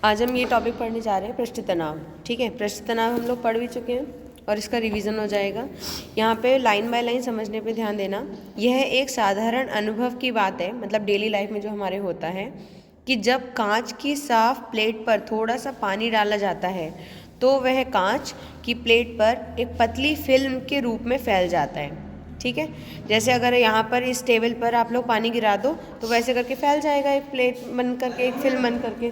आज हम ये टॉपिक पढ़ने जा रहे हैं पृष्ठ तनाव। ठीक है, पृष्ठ तनाव हम लोग पढ़ भी चुके हैं और इसका रिवीजन हो जाएगा। यहाँ पे लाइन बाय लाइन समझने पे ध्यान देना। यह एक साधारण अनुभव की बात है, मतलब डेली लाइफ में जो हमारे होता है कि जब कांच की साफ प्लेट पर थोड़ा सा पानी डाला जाता है तो वह कांच की प्लेट पर एक पतली फिल्म के रूप में फैल जाता है। ठीक है, जैसे अगर यहाँ पर इस टेबल पर आप लोग पानी गिरा दो तो वैसे करके फैल जाएगा, एक प्लेट बन करके, एक फिल्म बन करके।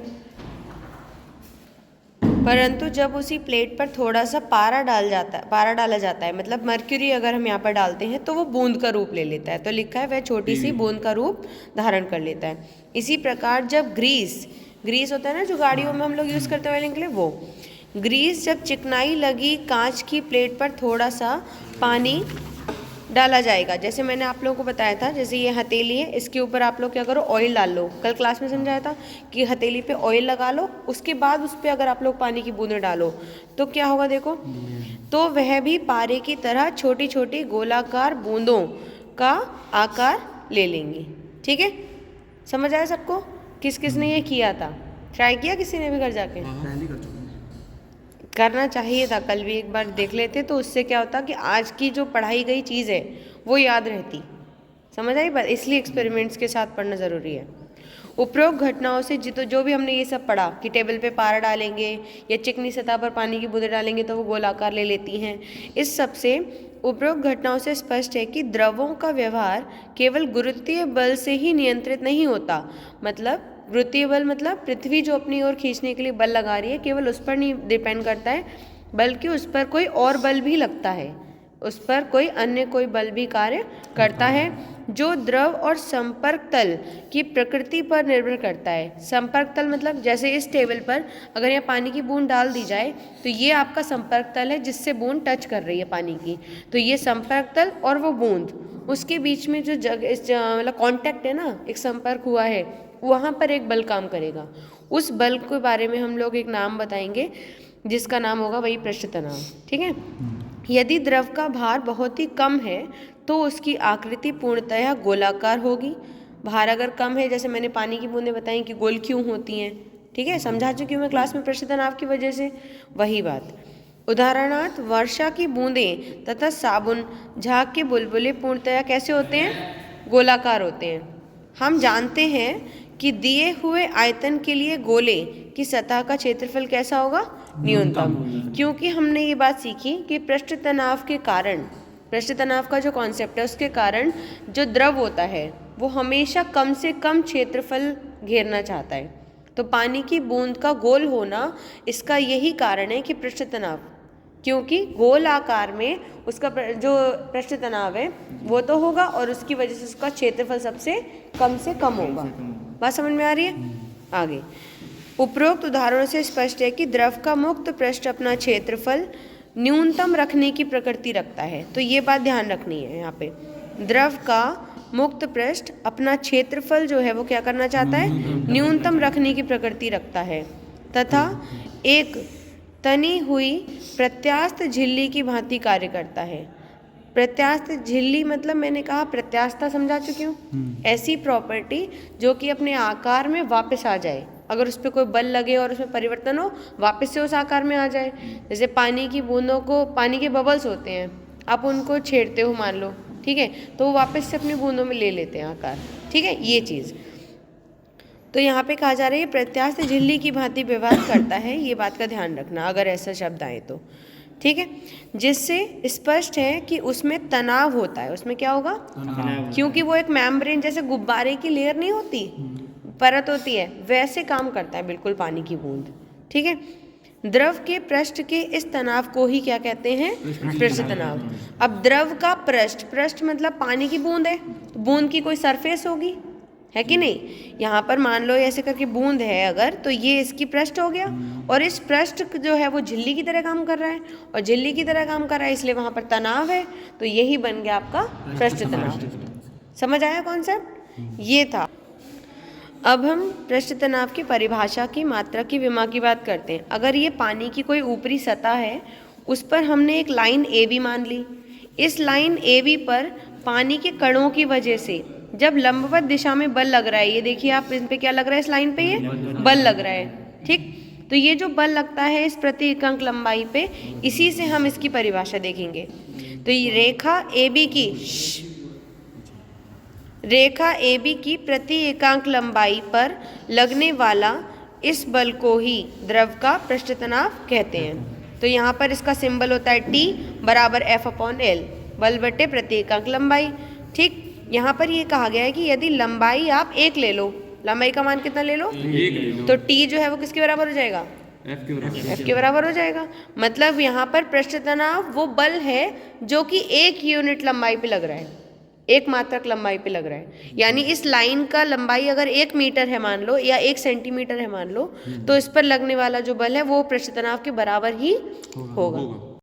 परंतु जब उसी प्लेट पर थोड़ा सा पारा डाला जाता है, मतलब मर्क्यूरी अगर हम यहाँ पर डालते हैं तो वो बूंद का रूप ले लेता है। तो लिखा है वह छोटी सी बूंद का रूप धारण कर लेता है। इसी प्रकार जब ग्रीस होता है ना, जो गाड़ियों में हम लोग यूज़ करते हैं के लिए, वो ग्रीस जब चिकनाई लगी कांच की प्लेट पर थोड़ा सा पानी डाला जाएगा, जैसे मैंने आप लोगों को बताया था, जैसे ये हथेली है, इसके ऊपर आप लोग क्या करो, ऑयल डाल लो। कल क्लास में समझाया था कि हथेली पे ऑयल लगा लो, उसके बाद उस पर अगर आप लोग पानी की बूंदें डालो तो क्या होगा, देखो, तो वह भी पारे की तरह छोटी छोटी गोलाकार बूंदों का आकार ले लेंगी। ठीक है, समझ आया सबको? किस किस ने ये किया था, ट्राई किया किसी ने भी घर जाके? करना चाहिए था, कल भी एक बार देख लेते तो उससे क्या होता कि आज की जो पढ़ाई गई चीज़ है वो याद रहती। समझ आई बात? इसलिए एक्सपेरिमेंट्स के साथ पढ़ना ज़रूरी है। उपरोक्त घटनाओं से जो भी हमने ये सब पढ़ा कि टेबल पे पारा डालेंगे या चिकनी सतह पर पानी की बूंदें डालेंगे तो वो गोलाकार ले लेती हैं, इस सब से उपरोक्त घटनाओं से स्पष्ट है कि द्रवों का व्यवहार केवल गुरुत्वीय बल से ही नियंत्रित नहीं होता। मतलब गुरुत्वीय बल मतलब पृथ्वी जो अपनी ओर खींचने के लिए बल लगा रही है, केवल उस पर नहीं डिपेंड करता है, बल्कि उस पर कोई और बल भी लगता है, उस पर कोई अन्य कोई बल भी कार्य करता है जो द्रव और संपर्क तल की प्रकृति पर निर्भर करता है। संपर्क तल मतलब जैसे इस टेबल पर अगर यहाँ पानी की बूंद डाल दी जाए तो ये आपका संपर्क तल है जिससे बूंद टच कर रही है पानी की, तो ये संपर्क तल और वो बूंद, उसके बीच में जो मतलब कॉन्टैक्ट है ना, एक संपर्क हुआ है, वहाँ पर एक बल काम करेगा। उस बल के बारे में हम लोग एक नाम बताएंगे जिसका नाम होगा वही पृष्ठ तनाव। ठीक है, यदि द्रव का भार बहुत ही कम है तो उसकी आकृति पूर्णतः गोलाकार होगी। भार अगर कम है, जैसे मैंने पानी की बूंदें बताई कि गोल क्यों होती हैं, ठीक है, समझा चुकी हूँ मैं क्लास में पृष्ठ तनाव की वजह से, वही बात। उदाहरणार्थ वर्षा की बूंदें तथा साबुन झाग के बुलबुले पूर्णतः कैसे होते हैं, गोलाकार होते हैं। हम जानते हैं कि दिए हुए आयतन के लिए गोले की सतह का क्षेत्रफल कैसा होगा, न्यूनतम, क्योंकि हमने ये बात सीखी कि पृष्ठ तनाव के कारण, पृष्ठ तनाव का जो कॉन्सेप्ट है उसके कारण जो द्रव होता है वो हमेशा कम से कम क्षेत्रफल घेरना चाहता है। तो पानी की बूंद का गोल होना इसका यही कारण है कि पृष्ठ तनाव, क्योंकि गोल आकार में उसका जो पृष्ठ तनाव है वो तो होगा और उसकी वजह से उसका क्षेत्रफल सबसे कम होगा। बात समझ में आ रही है? आगे उपरोक्त उदाहरणों से स्पष्ट है कि द्रव का मुक्त पृष्ठ अपना क्षेत्रफल न्यूनतम रखने की प्रकृति रखता है। तो ये बात ध्यान रखनी है यहाँ पे, द्रव का मुक्त पृष्ठ अपना क्षेत्रफल जो है वो क्या करना चाहता है, न्यूनतम रखने की प्रकृति रखता है, तथा एक तनी हुई प्रत्यास्थ झिल्ली की भांति कार्य करता है। प्रत्यास्थ झिल्ली मतलब मैंने कहा प्रत्यास्थता समझा चुकी हूँ, ऐसी प्रॉपर्टी जो कि अपने आकार में वापस आ जाए, अगर उस पर कोई बल लगे और उसमें परिवर्तन हो वापस से उस आकार में आ जाए। जैसे पानी की बूंदों को, पानी के बबल्स होते हैं, आप उनको छेड़ते हो मान लो, ठीक है, तो वो वापस से अपनी बूंदों में ले लेते हैं आकार। ठीक है, ये चीज़ तो यहाँ पे कहा जा रहा है प्रत्यास्थ झिल्ली की भांति व्यवहार करता है, ये बात का ध्यान रखना अगर ऐसा शब्द आए तो। ठीक है, जिससे स्पष्ट है कि उसमें तनाव होता है। उसमें क्या होगा, क्योंकि वो एक मेम्ब्रेन जैसे गुब्बारे की लेयर नहीं होती, परत होती है, वैसे काम करता है बिल्कुल पानी की बूंद। ठीक है, द्रव के पृष्ठ के इस तनाव को ही क्या कहते हैं, पृष्ठ तनाव। अब द्रव का पृष्ठ मतलब पानी की बूंद है, तो बूंद की कोई सरफेस होगी, है कि नहीं। यहाँ पर मान लो ऐसे करके बूंद है अगर, तो ये इसकी पृष्ठ हो गया, और इस पृष्ठ जो है वो झिल्ली की तरह काम कर रहा है, और झिल्ली की तरह काम कर रहा है इसलिए वहाँ पर तनाव है, तो यही बन गया आपका पृष्ठ तनाव। समझ आया कॉन्सेप्ट? ये था। अब हम पृष्ठ तनाव की परिभाषा की मात्रा की विमा की बात करते हैं। अगर ये पानी की कोई ऊपरी सतह है, उस पर हमने एक लाइन ए बी मान ली, इस लाइन ए बी पर पानी के कणों की वजह से जब लंबवत दिशा में बल लग रहा है, ये देखिए आप, इन पे क्या लग रहा है, इस लाइन पे ये बल लग रहा है, ठीक। तो ये जो बल लगता है इस प्रति एकांक लंबाई पे, इसी से हम इसकी परिभाषा देखेंगे। तो ये रेखा AB की प्रति एकांक लंबाई पर लगने वाला इस बल को ही द्रव का पृष्ठ तनाव कहते हैं। तो यहाँ पर इसका सिंबल होता है T बराबर F/L, बल बटे प्रति एकांक लंबाई। ठीक। यहाँ पर ये कहा गया है कि यदि लंबाई आप 1 ले लो, लंबाई का मान कितना ले लो, 1, तो T जो है वो किसके बराबर हो जाएगा, F के बराबर हो जाएगा। मतलब यहाँ पर पृष्ठ तनाव वो बल है जो कि 1 यूनिट लंबाई पे लग रहा है, 1 मात्रक लंबाई पे लग रहा है। यानी इस लाइन का लंबाई अगर 1 मीटर है मान लो, या 1 सेंटीमीटर है मान लो, तो इस पर लगने वाला जो बल है वो पृष्ठ तनाव के बराबर ही होगा।